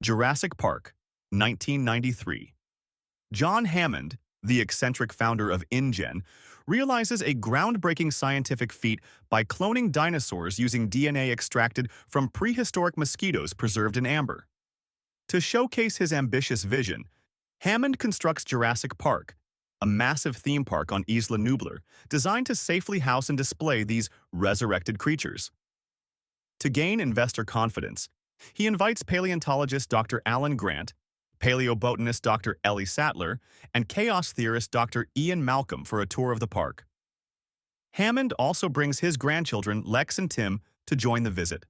Jurassic Park, 1993. John Hammond, the eccentric founder of InGen, realizes a groundbreaking scientific feat by cloning dinosaurs using DNA extracted from prehistoric mosquitoes preserved in amber. To showcase his ambitious vision, Hammond constructs Jurassic Park, a massive theme park on Isla Nublar designed to safely house and display these resurrected creatures. To gain investor confidence, he invites paleontologist Dr. Alan Grant, paleobotanist Dr. Ellie Sattler, and chaos theorist Dr. Ian Malcolm for a tour of the park. Hammond also brings his grandchildren Lex and Tim to join the visit.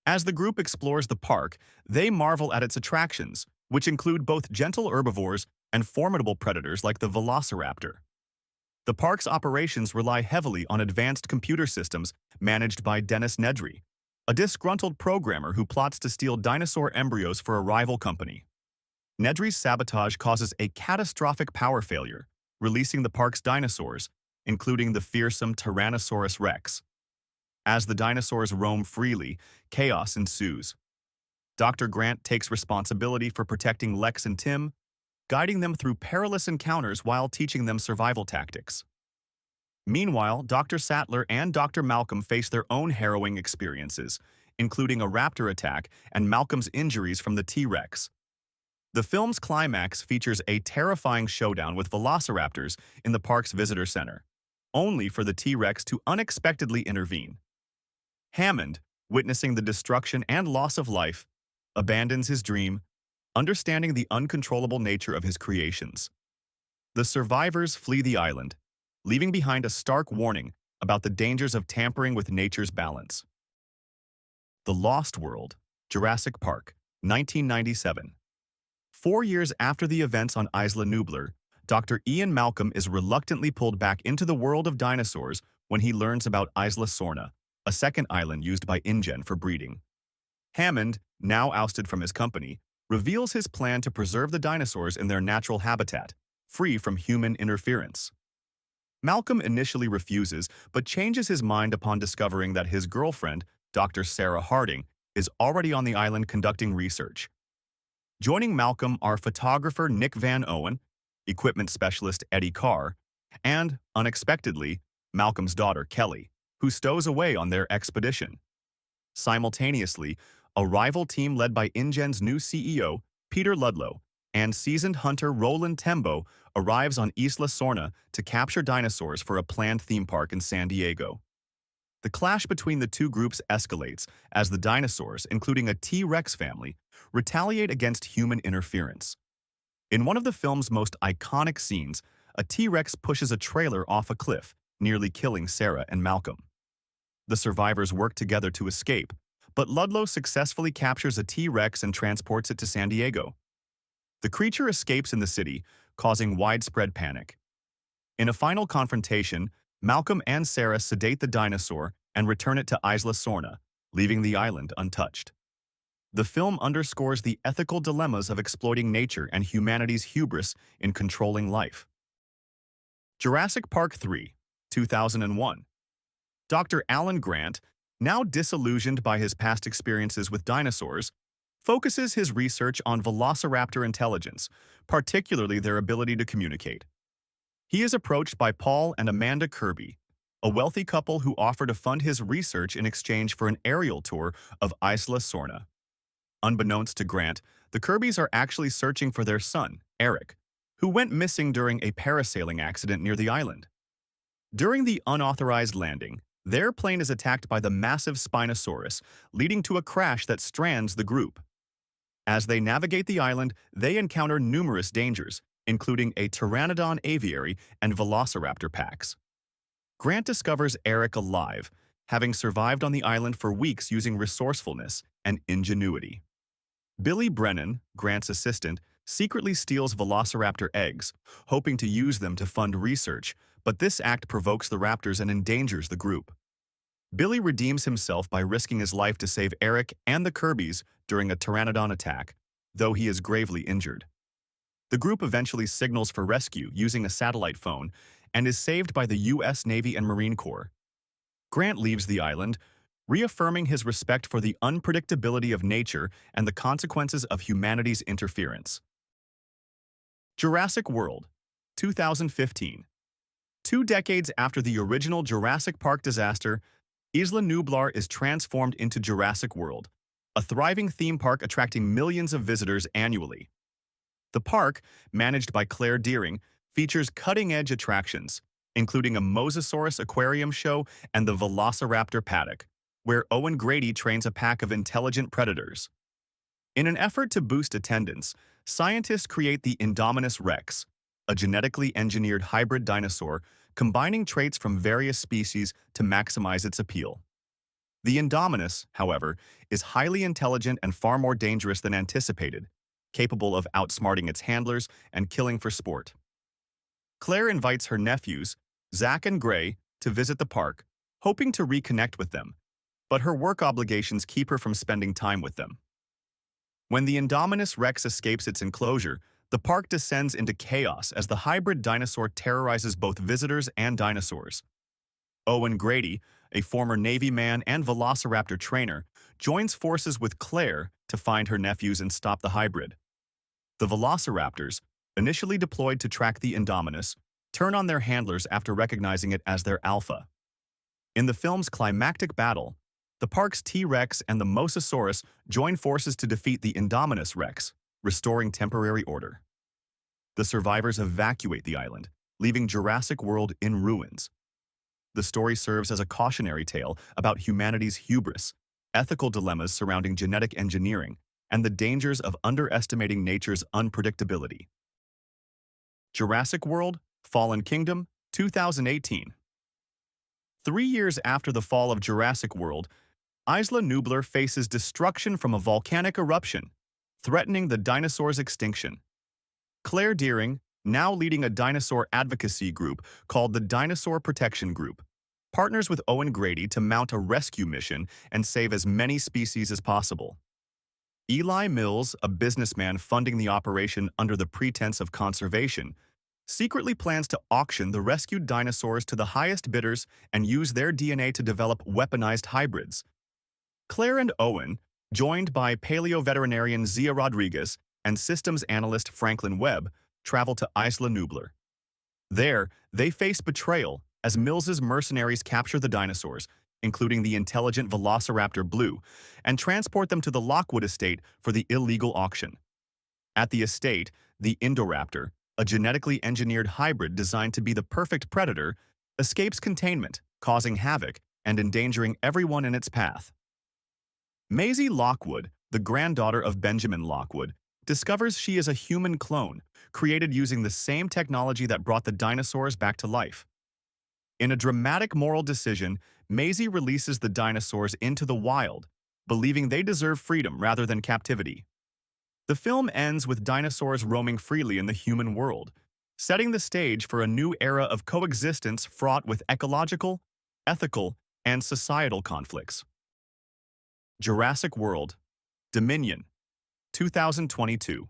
As the group explores the park, they marvel at its attractions, which include both gentle herbivores and formidable predators like the velociraptor. The park's operations rely heavily on advanced computer systems managed by Dennis Nedry, a disgruntled programmer who plots to steal dinosaur embryos for a rival company. Nedry's sabotage causes a catastrophic power failure, releasing the park's dinosaurs, including the fearsome Tyrannosaurus rex. As the dinosaurs roam freely, chaos ensues. Dr. Grant takes responsibility for protecting Lex and Tim, guiding them through perilous encounters while teaching them survival tactics. Meanwhile, Dr. Sattler and Dr. Malcolm face their own harrowing experiences, including a raptor attack and Malcolm's injuries from the T-Rex. The film's climax features a terrifying showdown with velociraptors in the park's visitor center, only for the T-Rex to unexpectedly intervene. Hammond, witnessing the destruction and loss of life, abandons his dream, understanding the uncontrollable nature of his creations. The survivors flee the island, leaving behind a stark warning about the dangers of tampering with nature's balance. The Lost World, Jurassic Park, 1997. 4 years after the events on Isla Nublar, Dr. Ian Malcolm is reluctantly pulled back into the world of dinosaurs when he learns about Isla Sorna, a second island used by InGen for breeding. Hammond, now ousted from his company, reveals his plan to preserve the dinosaurs in their natural habitat, free from human interference. Malcolm initially refuses, but changes his mind upon discovering that his girlfriend, Dr. Sarah Harding, is already on the island conducting research. Joining Malcolm are photographer Nick Van Owen, equipment specialist Eddie Carr, and, unexpectedly, Malcolm's daughter Kelly, who stows away on their expedition. Simultaneously, a rival team led by InGen's new CEO, Peter Ludlow, and seasoned hunter Roland Tembo arrives on Isla Sorna to capture dinosaurs for a planned theme park in San Diego. The clash between the two groups escalates as the dinosaurs, including a T-Rex family, retaliate against human interference. In one of the film's most iconic scenes, a T-Rex pushes a trailer off a cliff, nearly killing Sarah and Malcolm. The survivors work together to escape, but Ludlow successfully captures a T-Rex and transports it to San Diego. The creature escapes in the city, causing widespread panic. In a final confrontation, Malcolm and Sarah sedate the dinosaur and return it to Isla Sorna, leaving the island untouched. The film underscores the ethical dilemmas of exploiting nature and humanity's hubris in controlling life. Jurassic Park III, 2001. Dr. Alan Grant, now disillusioned by his past experiences with dinosaurs, focuses his research on velociraptor intelligence, particularly their ability to communicate. He is approached by Paul and Amanda Kirby, a wealthy couple who offer to fund his research in exchange for an aerial tour of Isla Sorna. Unbeknownst to Grant, the Kirbys are actually searching for their son, Eric, who went missing during a parasailing accident near the island. During the unauthorized landing, their plane is attacked by the massive Spinosaurus, leading to a crash that strands the group. As they navigate the island, they encounter numerous dangers, including a pteranodon aviary and velociraptor packs. Grant discovers Eric alive, having survived on the island for weeks using resourcefulness and ingenuity. Billy Brennan, Grant's assistant, secretly steals velociraptor eggs, hoping to use them to fund research, but this act provokes the raptors and endangers the group. Billy redeems himself by risking his life to save Eric and the Kirbys during a pteranodon attack, though he is gravely injured. The group eventually signals for rescue using a satellite phone and is saved by the U.S. Navy and Marine Corps. Grant leaves the island, reaffirming his respect for the unpredictability of nature and the consequences of humanity's interference. Jurassic World, 2015. 2 decades after the original Jurassic Park disaster, Isla Nublar is transformed into Jurassic World, a thriving theme park attracting millions of visitors annually. The park, managed by Claire Dearing, features cutting-edge attractions, including a Mosasaurus aquarium show and the Velociraptor paddock, where Owen Grady trains a pack of intelligent predators. In an effort to boost attendance, scientists create the Indominus Rex, a genetically engineered hybrid dinosaur combining traits from various species to maximize its appeal. The Indominus, however, is highly intelligent and far more dangerous than anticipated, capable of outsmarting its handlers and killing for sport. Claire invites her nephews, Zach and Gray, to visit the park, hoping to reconnect with them, but her work obligations keep her from spending time with them. When the Indominus Rex escapes its enclosure, the park descends into chaos as the hybrid dinosaur terrorizes both visitors and dinosaurs. Owen Grady, a former Navy man and velociraptor trainer, joins forces with Claire to find her nephews and stop the hybrid. The velociraptors, initially deployed to track the Indominus, turn on their handlers after recognizing it as their alpha. In the film's climactic battle, the park's T-Rex and the Mosasaurus join forces to defeat the Indominus Rex, restoring temporary order. The survivors evacuate the island, leaving Jurassic World in ruins. The story serves as a cautionary tale about humanity's hubris, ethical dilemmas surrounding genetic engineering, and the dangers of underestimating nature's unpredictability. Jurassic World: Fallen Kingdom, 2018. 3 years after the fall of Jurassic World, Isla Nublar faces destruction from a volcanic eruption, threatening the dinosaurs' extinction. Claire Dearing, now leading a dinosaur advocacy group called the Dinosaur Protection Group, partners with Owen Grady to mount a rescue mission and save as many species as possible. Eli Mills, a businessman funding the operation under the pretense of conservation, secretly plans to auction the rescued dinosaurs to the highest bidders and use their DNA to develop weaponized hybrids. Claire and Owen, joined by paleo-veterinarian Zia Rodriguez and systems analyst Franklin Webb, travel to Isla Nublar. There, they face betrayal as Mills's mercenaries capture the dinosaurs, including the intelligent Velociraptor Blue, and transport them to the Lockwood estate for the illegal auction. At the estate, the Indoraptor, a genetically engineered hybrid designed to be the perfect predator, escapes containment, causing havoc and endangering everyone in its path. Maisie Lockwood, the granddaughter of Benjamin Lockwood, discovers she is a human clone, created using the same technology that brought the dinosaurs back to life. In a dramatic moral decision, Maisie releases the dinosaurs into the wild, believing they deserve freedom rather than captivity. The film ends with dinosaurs roaming freely in the human world, setting the stage for a new era of coexistence fraught with ecological, ethical, and societal conflicts. Jurassic World: Dominion, 2022.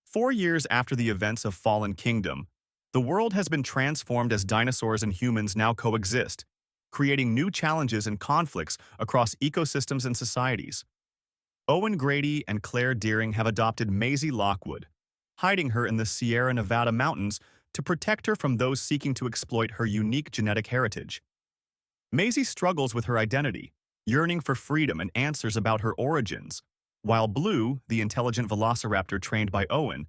4 years after the events of Fallen Kingdom, the world has been transformed as dinosaurs and humans now coexist, creating new challenges and conflicts across ecosystems and societies. Owen Grady and Claire Dearing have adopted Maisie Lockwood, hiding her in the Sierra Nevada mountains to protect her from those seeking to exploit her unique genetic heritage. Maisie struggles with her identity, yearning for freedom and answers about her origins, while Blue, the intelligent velociraptor trained by Owen,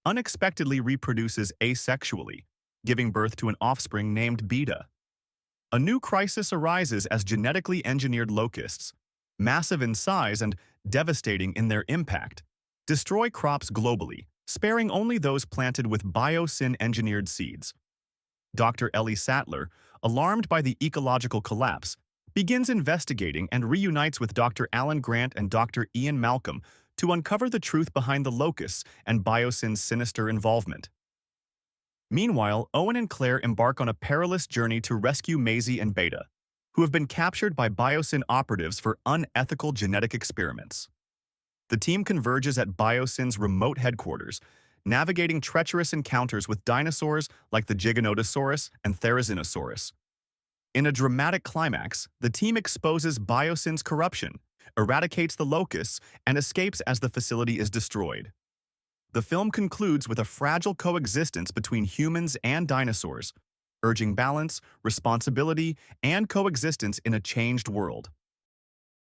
unexpectedly reproduces asexually, giving birth to an offspring named Beta. A new crisis arises as genetically engineered locusts, massive in size and devastating in their impact, destroy crops globally, sparing only those planted with biosyn-engineered seeds. Dr. Ellie Sattler, alarmed by the ecological collapse, begins investigating and reunites with Dr. Alan Grant and Dr. Ian Malcolm to uncover the truth behind the locusts and biosyn's sinister involvement. Meanwhile, Owen and Claire embark on a perilous journey to rescue Maisie and Beta, who have been captured by biosyn operatives for unethical genetic experiments. The team converges at biosyn's remote headquarters, navigating treacherous encounters with dinosaurs like the Giganotosaurus and Therizinosaurus. In a dramatic climax, the team exposes Biosyn's corruption, eradicates the locusts, and escapes as the facility is destroyed. The film concludes with a fragile coexistence between humans and dinosaurs, urging balance, responsibility, and coexistence in a changed world.